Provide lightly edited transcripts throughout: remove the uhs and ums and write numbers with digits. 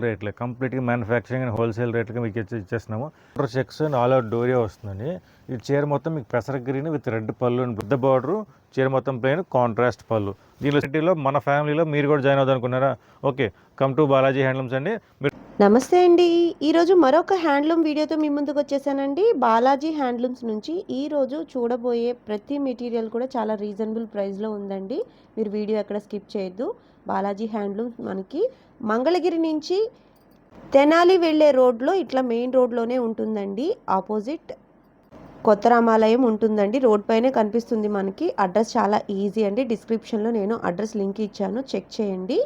రేట్లే కంప్లీట్గా manufacturing and wholesale రేట్లకి మీకు ఇచ్చేస్తున్నాము. Border checks and all out డోరియా వస్తుందండి. ఈ చీర మొత్తం మీకు పెసర గ్రీన్ విత్ రెడ్ పళ్ళు అండ్ పెద్ద బార్డర్, చీర మొత్తం ప్లెయిన్ కాంట్రాస్ట్ పళ్ళు. దీనిలో సిటీలో మన ఫ్యామిలీలో మీరు కూడా జాయిన్ అవుదాం అనుకున్నారా? Okay, come to Balaji handlooms అండి. నమస్తే అండి. ఈరోజు మరొక హ్యాండ్లూమ్ వీడియోతో మీ ముందుకు వచ్చేసానండి. బాలాజీ హ్యాండ్లూమ్స్ నుంచి ఈరోజు చూడబోయే ప్రతి మెటీరియల్ కూడా చాలా రీజనబుల్ ప్రైస్లో ఉందండి. మీరు వీడియో ఎక్కడ స్కిప్ చేయొద్దు. బాలాజీ హ్యాండ్లూమ్స్ మనకి మంగళగిరి నుంచి తెనాలి వెళ్ళే రోడ్లో ఇట్లా మెయిన్ రోడ్లోనే ఉంటుందండి. ఆపోజిట్ కొత్త రామాలయం ఉంటుందండి. రోడ్ పైనే కనిపిస్తుంది మనకి. అడ్రస్ చాలా ఈజీ అండి. డిస్క్రిప్షన్లో నేను అడ్రస్ లింక్ ఇచ్చాను, చెక్ చేయండి.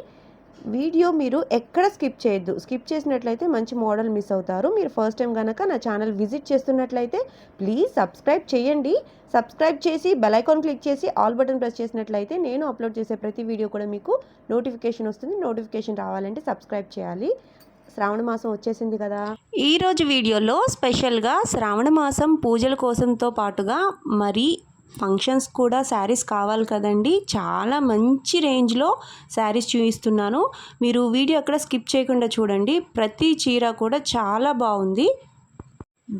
వీడియో మీరు ఎక్కడ స్కిప్ చేయొద్దు. స్కిప్ చేసినట్లయితే మంచి మోడల్ మిస్ అవుతారు. మీరు ఫస్ట్ టైం కనుక నా ఛానల్ విజిట్ చేస్తున్నట్లయితే ప్లీజ్ సబ్స్క్రైబ్ చేయండి. సబ్స్క్రైబ్ చేసి బెల్ ఐకాన్ క్లిక్ చేసి ఆల్ బటన్ ప్రెస్ చేసినట్లయితే నేను అప్లోడ్ చేసే ప్రతి వీడియో కూడా మీకు నోటిఫికేషన్ వస్తుంది. నోటిఫికేషన్ రావాలంటే సబ్స్క్రైబ్ చేయాలి. శ్రావణ మాసం వచ్చేసింది కదా. ఈరోజు వీడియోలో స్పెషల్గా శ్రావణ మాసం పూజల కోసంతో పాటుగా మరి ఫంక్షన్స్ కూడా శారీస్ కావాలి కదండి. చాలా మంచి రేంజ్లో శారీస్ చూపిస్తున్నాను. మీరు వీడియో అక్కడ స్కిప్ చేయకుండా చూడండి. ప్రతి చీర కూడా చాలా బాగుంది.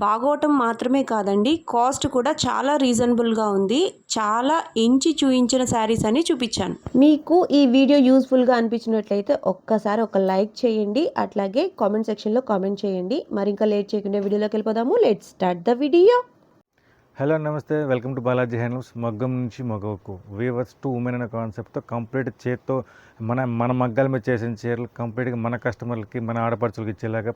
బాగోటం మాత్రమే కాదండి, కాస్ట్ కూడా చాలా రీజనబుల్గా ఉంది. చాలా ఎంచి చూయించిన శారీస్ అని చూపించాను. మీకు ఈ వీడియో యూస్ఫుల్గా అనిపించినట్లయితే ఒక్కసారి ఒక లైక్ చేయండి. అట్లాగే కామెంట్ సెక్షన్లో కామెంట్ చేయండి. మరి ఇంకా లేట్ చేయకుండా వీడియోలోకి వెళ్ళిపోదాము. Let's start the video. Hello, నమస్తే, వెల్కమ్ టు బాలాజీ హ్యాండ్లూమ్స్. మగ్గం నుంచి మగవకు, వీవర్స్ టు ఉమెన్ అనే కాన్సెప్ట్తో కంప్లీట్ చేత్తో మన మగ్గాల మీద చేసిన చీరలు కంప్లీట్గా మన కస్టమర్లకి, మన ఆడపడుచులకి ఇచ్చేలాగా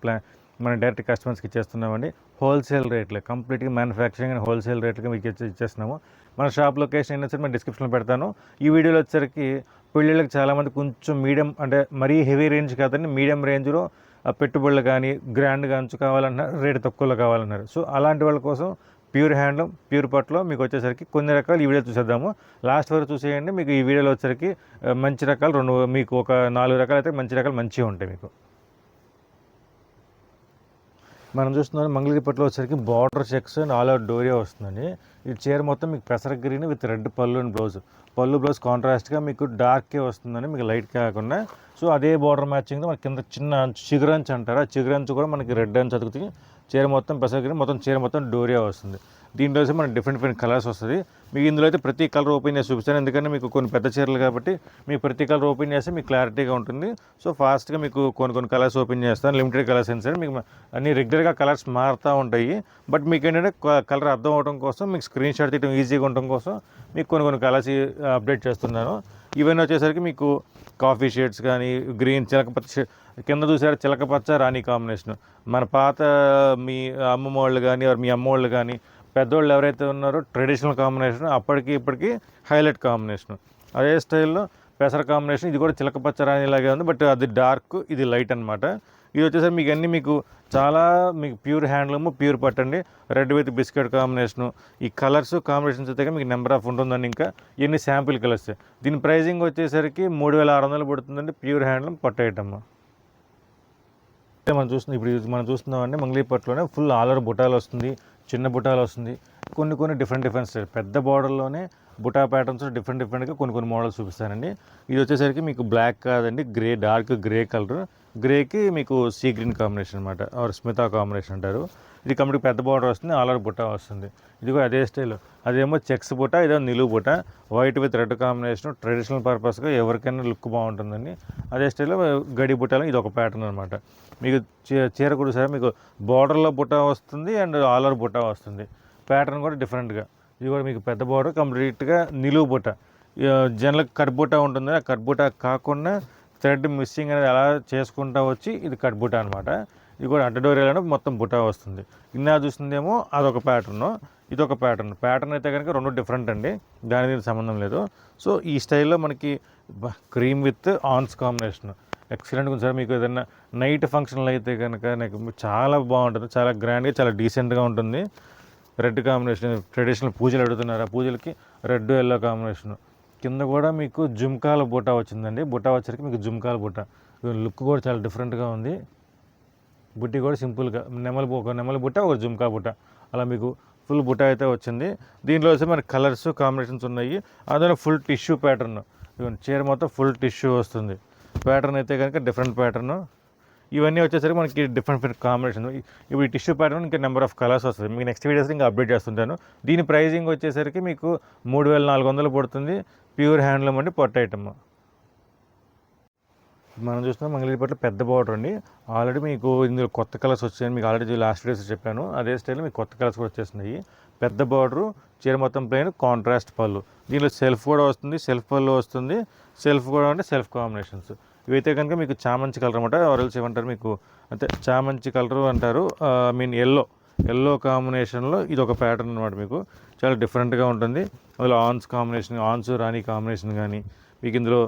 మన డైరెక్ట్ కస్టమర్స్కి ఇచ్చేస్తున్నామండి. హోల్సేల్ రేట్లే కంప్లీట్గా మ్యానుఫ్యాక్చరింగ్ అండ్ హోల్సేల్ రేట్లకి మీకు ఇచ్చేస్తున్నాము. మన షాప్ లొకేషన్ అయినా సరే నేను డిస్క్రిప్షన్లో పెడతాను. ఈ వీడియోలో వచ్చేసరికి పెళ్ళిళ్ళకి చాలామంది కొంచెం మీడియం, అంటే మరీ హెవీ రేంజ్ కాదండి, మీడియం రేంజ్లో పెట్టుబడులు కానీ గ్రాండ్ గాంచు కావాలన్నారు, రేటు తక్కువలో కావాలన్నారు. సో అలాంటి వాళ్ళ కోసం ప్యూర్ హ్యాండ్లూమ్, ప్యూర్ పట్లో మీకు వచ్చేసరికి కొన్ని రకాలు ఈ వీడియో చూసేద్దాము. లాస్ట్ వరకు చూసేయండి. మీకు ఈ వీడియోలో వచ్చేసరికి మంచి రకాలు మీకు ఒక 4 రకాలు అయితే మంచి రకాలు మంచిగా ఉంటాయి. మీకు మనం చూస్తున్నాం మంగళగిరి పట్లో వచ్చేసరికి border checks and all out డోరియా వస్తుందండి. ఈ చీర మొత్తం మీకు పెసర గ్రీన్ విత్ రెడ్ పళ్ళు అండ్ బ్లౌజ్ కాంట్రాస్ట్గా మీకు డార్కే వస్తుందని, మీకు లైట్ కాకుండా. సో అదే బార్డర్ మ్యాచింగ్తో మనకి కింద చిన్న చిగురంచు అంటారు. ఆ చిగురంచు కూడా మనకి రెడ్ అంచు చదువుతుంది. చీర మొత్తం పెసర గ్రీన్, మొత్తం చీర మొత్తం డోరియా వస్తుంది. దీంట్లో అయితే మనకి డిఫరెంట్ కలర్స్ వస్తుంది. మీకు ఇందులో అయితే ప్రతి కలర్ ఓపెన్ చేసి చూపిస్తాను, ఎందుకంటే మీకు కొన్ని పెద్ద చీరలు కాబట్టి మీకు ప్రతి కలర్ ఓపెన్ చేస్తే మీకు క్లారిటీగా ఉంటుంది. సో ఫాస్ట్గా మీకు కొన్ని కలర్స్ ఓపెన్ చేస్తాను. లిమిటెడ్ కలర్స్ అయినా సరే మీకు అన్ని రెగ్యులర్గా కలర్స్ మారుతూ ఉంటాయి. బట్ మీకు ఏంటంటే కలర్ అర్థం అవడం కోసం, మీకు స్క్రీన్ షాట్ తీయడం ఈజీగా ఉండడం కోసం మీకు కొన్ని కలర్స్ అప్డేట్ చేస్తున్నాను. ఇవన్నీ వచ్చేసరికి మీకు కాఫీ షేడ్స్ కానీ, గ్రీన్, చిలకపచ్చ, కింద చూసారు చిలకపచ్చ రాణి కాంబినేషన్. మన పాత మీ అమ్మమ్మ వాళ్ళు కానీ మీ అమ్మ వాళ్ళు కానీ పెద్దవాళ్ళు ఎవరైతే ఉన్నారో ట్రెడిషనల్ కాంబినేషన్, అప్పటికి ఇప్పటికి హైలైట్ కాంబినేషన్. అదే స్టైల్లో పెసర కాంబినేషన్. ఇది కూడా చిలకపచ్చ రాణిలాగే ఉంది, బట్ అది డార్క్, ఇది లైట్ అనమాట. ఇది వచ్చేసరికి మీకు అన్నీ చాలా ప్యూర్ హ్యాండ్లూమ్, ప్యూర్ పట్టండి. Red with biscuit combination. ఈ కలర్స్ కాంబినేషన్స్ అయితే మీకు నెంబర్ ఆఫ్ ఉంటుందండి. ఇంకా ఎన్ని శాంపిల్ కలర్స్. దీని ప్రైజింగ్ వచ్చేసరికి 3600 పడుతుందండి. ప్యూర్ హ్యాండ్లూమ్ పట్టు ఐటమ్. మనం చూస్తున్నామండి మంగళగిరి పట్టులోనే ఫుల్ ఆలర్ బుటాలు వస్తుంది, చిన్న బుటాలు వస్తుంది. కొన్ని డిఫరెంట్ స్టైల్, పెద్ద బార్డర్లోనే బుటా ప్యాటర్న్స్ డిఫరెంట్గా కొన్ని మోడల్స్ చూపిస్తానండి. ఇది వచ్చేసరికి మీకు బ్లాక్ కాదండి, గ్రే, డార్క్ గ్రే కలర్. గ్రేకి మీకు సీ గ్రీన్ కాంబినేషన్ అనమాట, ఆర్ స్మితా కాంబినేషన్ అంటారు. ఇది కంప్లీట్ పెద్ద బార్డర్ వస్తుంది, ఆలర్ బుటా వస్తుంది. ఇది కూడా అదే స్టైల్. అదేమో చెక్స్ బుట్ట, ఇదేమో నిలువు బుట్ట, white with red combination. Traditional పర్పస్గా ఎవరికైనా లుక్ బాగుంటుందండి. అదే స్టైల్లో గడి బుట్టలో ఇది ఒక ప్యాటర్న్ అనమాట. మీకు చీర కూడా సరే మీకు బార్డర్లో బుట్ట వస్తుంది అండ్ ఆలర్ బుట్ట వస్తుంది. ప్యాటర్న్ కూడా డిఫరెంట్గా. ఇది కూడా మీకు పెద్ద బార్డర్, కంప్లీట్గా నిలువు బుట్ట. జనరల్గా కట్ బుట్ట ఉంటుంది, ఆ కట్ బుట్ట కాకుండా థ్రెడ్ మిస్సింగ్ అనేది అలా చేసుకుంటూ వచ్చి ఇది కట్ బుట్ట అనమాట. ఇది కూడా అడ్డడోరేలో మొత్తం బుట్ట వస్తుంది. ఇన్నా చూస్తుందేమో అదొక ప్యాటర్ను, ఇదొక ప్యాటర్న్ అయితే కనుక రెండు డిఫరెంట్ అండి, దానికి సంబంధం లేదు. సో ఈ స్టైల్లో మనకి క్రీమ్ విత్ ఆన్స్ కాంబినేషన్ ఎక్సలెంట్గా ఉంది సార్. మీకు ఏదైనా నైట్ ఫంక్షన్లు అయితే కనుక నాకు చాలా బాగుంటుంది, చాలా గ్రాండ్గా, చాలా డీసెంట్గా ఉంటుంది. రెడ్ కాంబినేషన్, ట్రెడిషనల్ పూజలు అడుగుతున్నారు, ఆ పూజలకి రెడ్ ఎల్లో కాంబినేషన్. కింద కూడా మీకు జుమ్కాల బుట్ట వచ్చిందండి. బుట్ట వచ్చరికి మీకు జుమ్కాల బుట్ట, లుక్ కూడా చాలా డిఫరెంట్గా ఉంది. బుట్టి కూడా సింపుల్గా ఒక నెమలి బుట్ట, ఒక జుమ్కా బుట్ట, అలా మీకు ఫుల్ బుట్ట అయితే వచ్చింది. దీంట్లో వచ్చి మనకి కలర్స్ కాంబినేషన్స్ ఉన్నాయి. అందులో ఫుల్ టిష్యూ ప్యాటర్న్, చీర మొత్తం ఫుల్ టిష్యూ వస్తుంది. ప్యాటర్న్ అయితే కనుక డిఫరెంట్ ప్యాటర్న్. ఇవన్నీ వచ్చేసరికి మనకి డిఫరెంట్ కాంబినేషన్. ఇప్పుడు ఈ టిష్యూ ప్యాటర్న్ ఇంకా నెంబర్ ఆఫ్ కలర్స్ వస్తుంది. మీకు నెక్స్ట్ వీడియోస్ ఇంకా అప్డేట్ చేస్తుంటాను. దీని ప్రైజింగ్ వచ్చేసరికి మీకు 3400 పడుతుంది. ప్యూర్ హ్యాండ్లూమ్ అండి, పొట్ట ఐటమ్. మనం చూస్తున్నాం మంగళగిరిపట్ల పెద్ద బార్డర్ అండి. ఆల్రెడీ మీకు ఇందులో కొత్త కలర్స్ వచ్చాయని మీకు ఆల్రెడీ లాస్ట్ డేస్ చెప్పాను. అదే స్టైల్లో మీకు కొత్త కలర్స్ కూడా వచ్చేస్తున్నాయి. పెద్ద బార్డరు, చీర మొత్తం ప్లెయిన్, కాంట్రాస్ట్ పళ్ళు. దీనిలో సెల్ఫ్ కూడా వస్తుంది, సెల్ఫ్ పళ్ళు వస్తుంది. సెల్ఫ్ కూడా అంటే సెల్ఫ్ కాంబినేషన్స్. ఇవైతే కనుక మీకు చామంచి కలర్ అనమాట. ఆరెల్స్ ఏమంటారు మీకు అంటే చామంచి కలర్ అంటారు. ఎల్లో కాంబినేషన్లో ఇది ఒక ప్యాటర్న్ అనమాట. మీకు చాలా డిఫరెంట్గా ఉంటుంది. అందులో ఆన్స్ కాంబినేషన్, ఆన్స్ రాణి కాంబినేషన్ కానీ మీకు ఇందులో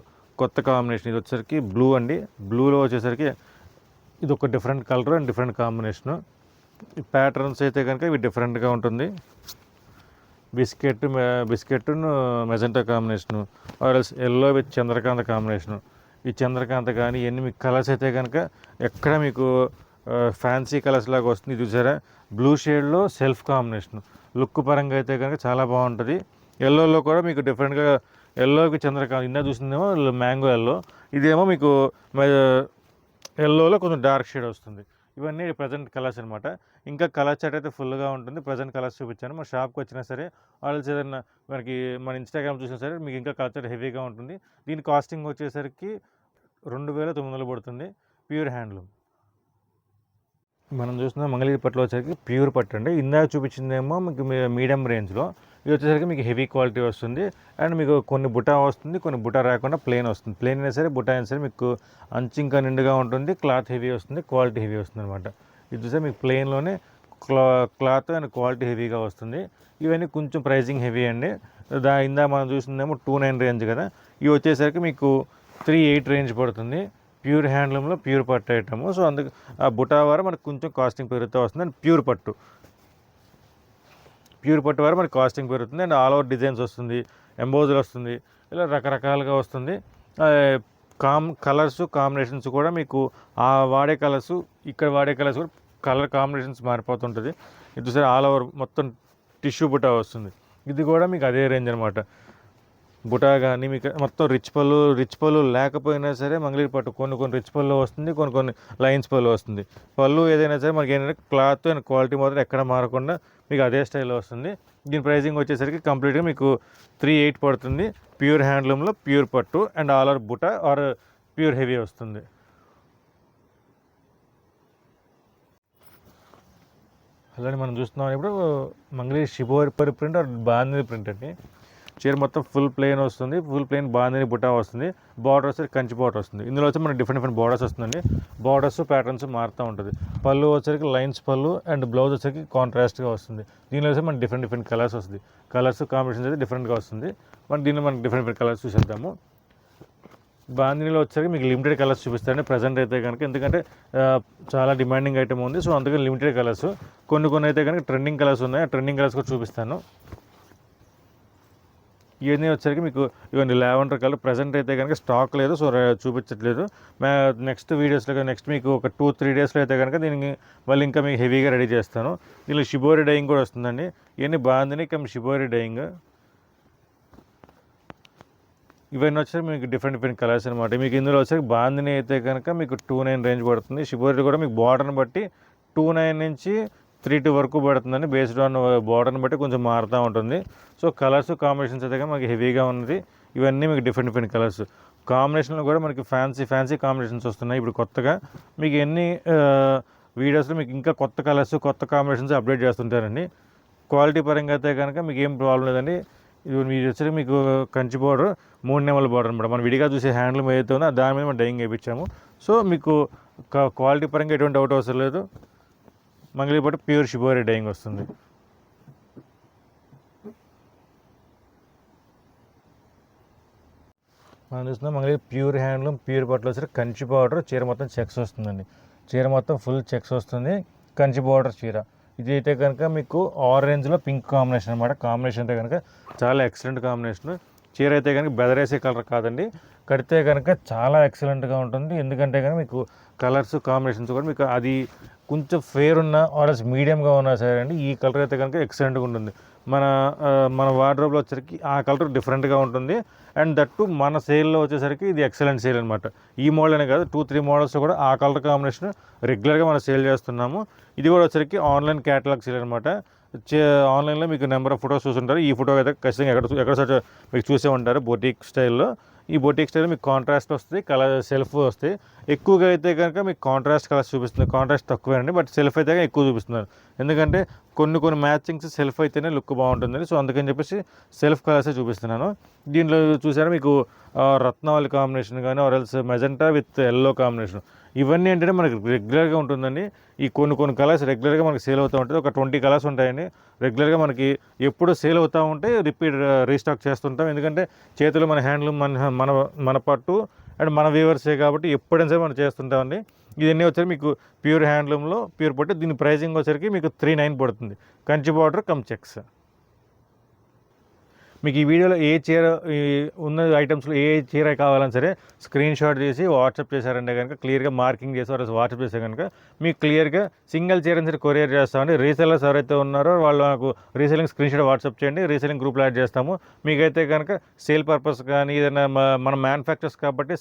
కొత్త కాంబినేషన్. ఇది వచ్చేసరికి బ్లూ అండి. బ్లూలో వచ్చేసరికి ఇది ఒక different colour and different combination. ఈ ప్యాటర్న్స్ అయితే కనుక ఇవి డిఫరెంట్గా ఉంటుంది. బిస్కెట్ మెజెంటా కాంబినేషను, ఆర్ఎల్స్ ఎల్లో విత్ చంద్రకాంత కాంబినేషను. ఈ చంద్రకాంత కానీ ఇవన్నీ మీకు కలర్స్ అయితే కనుక ఎక్కడ మీకు ఫ్యాన్సీ కలర్స్ లాగా వస్తుంది. ఇది చూసారా, బ్లూ షేడ్లో సెల్ఫ్ కాంబినేషన్. లుక్ పరంగా అయితే కనుక చాలా బాగుంటుంది. ఎల్లోలో కూడా మీకు డిఫరెంట్గా ఎల్లోకి చంద్రకాంత ఇందా చూసిందేమో మ్యాంగో ఎల్లో, ఇదేమో మీకు ఎల్లోలో కొంచెం డార్క్ షేడ్ వస్తుంది. ఇవన్నీ ప్రజెంట్ కలర్స్ అనమాట. ఇంకా కలర్ చార్ట్ అయితే ఫుల్గా ఉంటుంది. ప్రజెంట్ కలర్స్ చూపించాను. మన షాప్కి వచ్చినా సరే ఆల్రెడీ ఏదైనా మనకి మన ఇన్స్టాగ్రామ్ చూసినా సరే మీకు ఇంకా కలర్ చార్ట్ హెవీగా ఉంటుంది. దీని కాస్టింగ్ వచ్చేసరికి 2900 పడుతుంది. Pure handloom. మనం చూస్తున్న మంగళగిరి పట్టులో వచ్చేసరికి ప్యూర్ పట్టు అండి. ఇందాక చూపించిందేమో మీకు మీడియం రేంజ్లో, ఇది వచ్చేసరికి మీకు హెవీ క్వాలిటీ వస్తుంది. అండ్ మీకు కొన్ని బుటా వస్తుంది, కొన్ని బుటా రాకుండా ప్లెయిన్ వస్తుంది. ప్లెయిన్ అయినా సరే బుటా అయినా సరే మీకు అంచు ఇంకా నిండుగా ఉంటుంది. క్లాత్ హెవీ వస్తుంది, క్వాలిటీ హెవీ వస్తుంది అనమాట. ఇది చూస్తే మీకు ప్లెయిన్లోనే క్లాత్ అండ్ క్వాలిటీ హెవీగా వస్తుంది. ఇవన్నీ కొంచెం ప్రైజింగ్ హెవీ అండి. ఇందా మనం చూసిందేమో 29 రేంజ్ కదా, ఇవి వచ్చేసరికి మీకు 38 రేంజ్ పడుతుంది. ప్యూర్ హ్యాండ్లూమ్లో ప్యూర్ పట్టు ఐటమ్. సో అందుకు ఆ బుటా వారు మనకు కొంచెం కాస్టింగ్ పెరుగుతూ వస్తుంది. అండ్ ప్యూర్ పట్టు వారు మనకి కాస్టింగ్ పెరుగుతుంది. అండ్ ఆల్ ఓవర్ డిజైన్స్ వస్తుంది, ఎంబోజులు వస్తుంది, ఇలా రకరకాలుగా వస్తుంది. కలర్స్ కాంబినేషన్స్ కూడా మీకు ఆ వాడే కలర్స్ ఇక్కడ వాడే కలర్స్ కూడా కలర్ కాంబినేషన్స్ మారిపోతుంటుంది. ఇది సరే ఆల్ ఓవర్ మొత్తం టిష్యూ బుటా వస్తుంది. ఇది కూడా మీకు అదే రేంజ్ అనమాట. బుటా కానీ మీకు మొత్తం రిచ్ పళ్ళు లేకపోయినా సరే మంగళగిరి పట్టు కొన్ని రిచ్ పళ్ళు వస్తుంది, కొన్ని లైన్స్ పళ్ళు వస్తుంది. పళ్ళు ఏదైనా సరే మనకి ఏంటంటే క్లాత్ అండ్ క్వాలిటీ మాత్రం ఎక్కడ మారకుండా మీకు అదే స్టైల్లో వస్తుంది. దీని ప్రైజింగ్ వచ్చేసరికి కంప్లీట్గా మీకు 38 పడుతుంది. ప్యూర్ హ్యాండ్లూమ్లో ప్యూర్ పట్టు అండ్ ఆల్ ఓవర్ బుటా ఆర్ ప్యూర్ హెవీ వస్తుంది. అలానే మనం చూస్తున్నాం ఇప్పుడు Mangalagiri shibori print or bandhani print అండి. చీర మొత్తం ఫుల్ ప్లెయిన్ వస్తుంది, ఫుల్ ప్లెయిన్ బాందిని బుటా వస్తుంది. బార్డర్ వస్తే కంచి బార్డర్ వస్తుంది. ఇందులో వచ్చి మనకి డిఫరెంట్ బార్డర్స్ వస్తుందండి. బార్డర్స్ ప్యాటర్న్స్ మారుతూ ఉంటుంది. పళ్ళు వచ్చరికి లైన్స్ పళ్ళు అండ్ బ్లౌజ్ వచ్చరికి కాంట్రాస్ట్గా వస్తుంది. దీనిలో వచ్చి మనకి డిఫరెంట్ కలర్స్ వస్తుంది. కలర్స్ కాంబినేషన్స్ అయితే డిఫరెంట్గా వస్తుంది. దీనిలో మనకి డిఫరెంట్ కలర్స్ చూసేద్దాము. బాందినీలో వచ్చేసరికి మీకు లిమిటెడ్ కలర్స్ చూపిస్తారండి ప్రజెంట్ అయితే కనుక, ఎందుకంటే చాలా డిమాండింగ్ ఐటమ్ ఉంది. సో అందుకని లిమిటెడ్ కలర్స్. కొన్ని అయితే కనుక ట్రెండింగ్ కలర్స్ ఉన్నాయి. ఆ ట్రెండింగ్ కలర్స్ కూడా చూపిస్తాను. ఇవన్నీ వచ్చరికి మీకు ఇవన్నీ లావెండర్ కలర్ ప్రజెంట్ అయితే కనుక స్టాక్ లేదు, సో చూపించట్లేదు. నెక్స్ట్ వీడియోస్లో నెక్స్ట్ మీకు ఒక 2-3 డేస్లో అయితే కనుక దీనికి మళ్ళీ ఇంకా మీకు హెవీగా రెడీ చేస్తాను. దీనిలో షిబోరి డైయింగ్ కూడా వస్తుందండి. ఇవన్నీ బాందిని షిబోరి డైయింగ్. ఇవన్నీ వచ్చి మీకు డిఫరెంట్ కలర్స్ అనమాట. మీకు ఇందులో వచ్చి బాందిని అయితే కనుక మీకు 29 రేంజ్ పడుతుంది. షిబోరి కూడా మీకు బార్డర్ని బట్టి 29 నుంచి 32 వరకు పడుతుందండి. బేస్డ్ ఆన్ బార్డర్ని బట్టి కొంచెం మారుతూ ఉంటుంది. సో కలర్స్ కాంబినేషన్స్ అయితే కానీ మనకి హెవీగా ఉన్నది. ఇవన్నీ మీకు డిఫరెంట్ కలర్స్ కాంబినేషన్లో కూడా మనకి ఫ్యాన్సీ కాంబినేషన్స్ వస్తున్నాయి ఇప్పుడు కొత్తగా. మీకు ఎన్ని వీడియోస్లో మీకు ఇంకా కొత్త కలర్స్ కొత్త కాంబినేషన్స్ అప్డేట్ చేస్తుంటారండి. క్వాలిటీ పరంగా అయితే కనుక మీకు ఏం ప్రాబ్లం లేదండి. ఇది మీరు వచ్చి మీకు కంచి బార్డర్ 3 నెమల బార్డర్ అనమాట. మనం విడిగా చూసే హ్యాండ్లూమ్ ఏదైతే ఉందో దాని మీద మనం డైయింగ్ వేయించాము. సో మీకు క్వాలిటీ పరంగా ఎటువంటి డౌట్ అవసరం లేదు. మంగళగిరి పట్టు ప్యూర్ షిబోరి డైయింగ్ వస్తుంది. మనం చూస్తున్నాం మంగళగిరి ప్యూర్ హ్యాండ్లూమ్ ప్యూర్ పట్టులో వచ్చి కంచి బార్డర్ చీర మొత్తం చెక్స్ వస్తుందండి. చీర మొత్తం ఫుల్ చెక్స్ వస్తుంది. కంచి బార్డర్ చీర. ఇది అయితే కనుక మీకు ఆరెంజ్లో పింక్ కాంబినేషన్ అనమాట. కాంబినేషన్ అయితే కనుక చాలా ఎక్సలెంట్ కాంబినేషన్. చీర అయితే కనుక బెదరేసే కలర్ కాదండి, కడితే కనుక చాలా ఎక్సలెంట్గా ఉంటుంది. ఎందుకంటే కనుక మీకు కలర్స్ కాంబినేషన్స్ కూడా మీకు అది కొంచెం ఫేర్ ఉన్న ఆర్ఎల్స్ మీడియంగా ఉన్నా సరే అండి ఈ కలర్ అయితే కనుక ఎక్సలెంట్గా ఉంటుంది. మన వార్డ్రోబ్లో వచ్చేసరికి ఆ కలర్ డిఫరెంట్గా ఉంటుంది. అండ్ దట్టు మన సేల్లో వచ్చేసరికి ఇది ఎక్సలెంట్ సేల్ అనమాట. ఈ మోడల్ అనే కాదు 2-3 మోడల్స్ కూడా ఆ కలర్ కాంబినేషన్ రెగ్యులర్గా మనం సేల్ చేస్తున్నాము. ఇది కూడా వచ్చేసరికి ఆన్లైన్ క్యాటలాగ్ సేల్ అనమాట. ఆన్లైన్లో మీకు నెంబర్ ఆఫ్ ఫొటోస్ చూసుంటారు. ఈ ఫోటో అయితే ఖచ్చితంగా ఎక్కడ మీకు చూసే ఉంటారు బొటిక్ స్టైల్లో. ఈ బొటిక్ స్టైల్ మీకు కాంట్రాస్ట్ వస్తుంది, కలర్ సెల్ఫ్ వస్తాయి. ఎక్కువగా అయితే కనుక మీకు కాంట్రాస్ట్ కలర్స్ చూపిస్తుంది. కాంట్రాస్ట్ తక్కువే అండి, బట్ సెల్ఫ్ అయితే ఎక్కువ చూపిస్తున్నారు. ఎందుకంటే కొన్ని మ్యాచింగ్స్ సెల్ఫ్ అయితేనే లుక్ బాగుంటుంది. సో అందుకని చెప్పేసి సెల్ఫ్ కలర్సే చూపిస్తున్నాను. దీంట్లో చూసారా మీకు రత్నావళి కాంబినేషన్ కానీ ఆర్ఎల్స్ మెజెంటా విత్ ఎల్లో కాంబినేషన్. ఇవన్నీ ఏంటంటే మనకి రెగ్యులర్గా ఉంటుందండి. ఈ కొన్ని కలర్స్ రెగ్యులర్గా మనకి సేల్ అవుతూ ఉంటుంది. ఒక 20 కలర్స్ ఉంటాయండి. రెగ్యులర్గా మనకి ఎప్పుడు సేల్ అవుతూ ఉంటే రీస్టాక్ చేస్తుంటాం. ఎందుకంటే చేతులు మన హ్యాండ్లూమ్ మన పట్టు అండ్ మన వ్యూవర్సే కాబట్టి ఎప్పుడైనా సరే మనం చేస్తుంటామండి. ఇవన్నీ వచ్చేసరికి మీకు ప్యూర్ హ్యాండ్లూమ్లో ప్యూర్ పట్టు. దీని ప్రైజింగ్ వచ్చేసరికి మీకు 39 పడుతుంది. Kanchi border come checks. మీకు ఈ వీడియోలో ఏ చీర ఉన్న ఐటమ్స్లో ఏ చీర కావాలని సరే స్క్రీన్ షాట్ చేసి వాట్సాప్ చేశారంటే కనుక క్లియర్గా మార్కింగ్ చేసి వాట్సాప్ చేస్తే కనుక మీకు క్లియర్గా సింగిల్ చీర సరే కొరియర్ చేస్తామండి. రీసెల్లర్స్ ఎవరైతే ఉన్నారో వాళ్ళు నాకు రీసెల్లింగ్ స్క్రీన్ షాట్ వాట్సాప్ చేయండి. రీసెల్లింగ్ గ్రూప్లో యాడ్ చేస్తాము. మీకైతే కనుక సేల్ పర్పస్ కానీ ఏదైనా మన మ్యానుఫ్యాక్చర్స్ కాబట్టి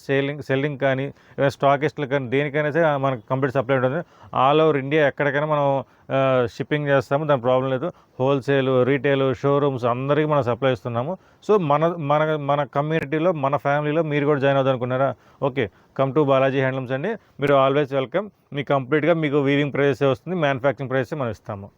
సెల్లింగ్ కానీ ఏదైనా స్టాకిస్టులు కానీ దేనికైనా సరే మనకు కంప్లీట్ సప్లై ఉంటుంది. ఆల్ ఓవర్ ఇండియా ఎక్కడికైనా మనం షిప్పింగ్ చేస్తాము, దాని ప్రాబ్లం లేదు. హోల్సేల్, రీటైల్, షోరూమ్స్ అందరికీ మనం సప్లై ఇస్తున్నాము. సో మన కమ్యూనిటీలో మన ఫ్యామిలీలో మీరు కూడా జాయిన్ అవుదాం అనుకున్నారా? Okay, come to Balaji handlooms అండి. మీరు ఆల్వేస్ వెల్కమ్. మీకు కంప్లీట్గా మీకు వీవింగ్ ప్రైసెస్ వస్తుంది, మ్యానుఫ్యాక్చరింగ్ ప్రైసెస్ మనం ఇస్తాము.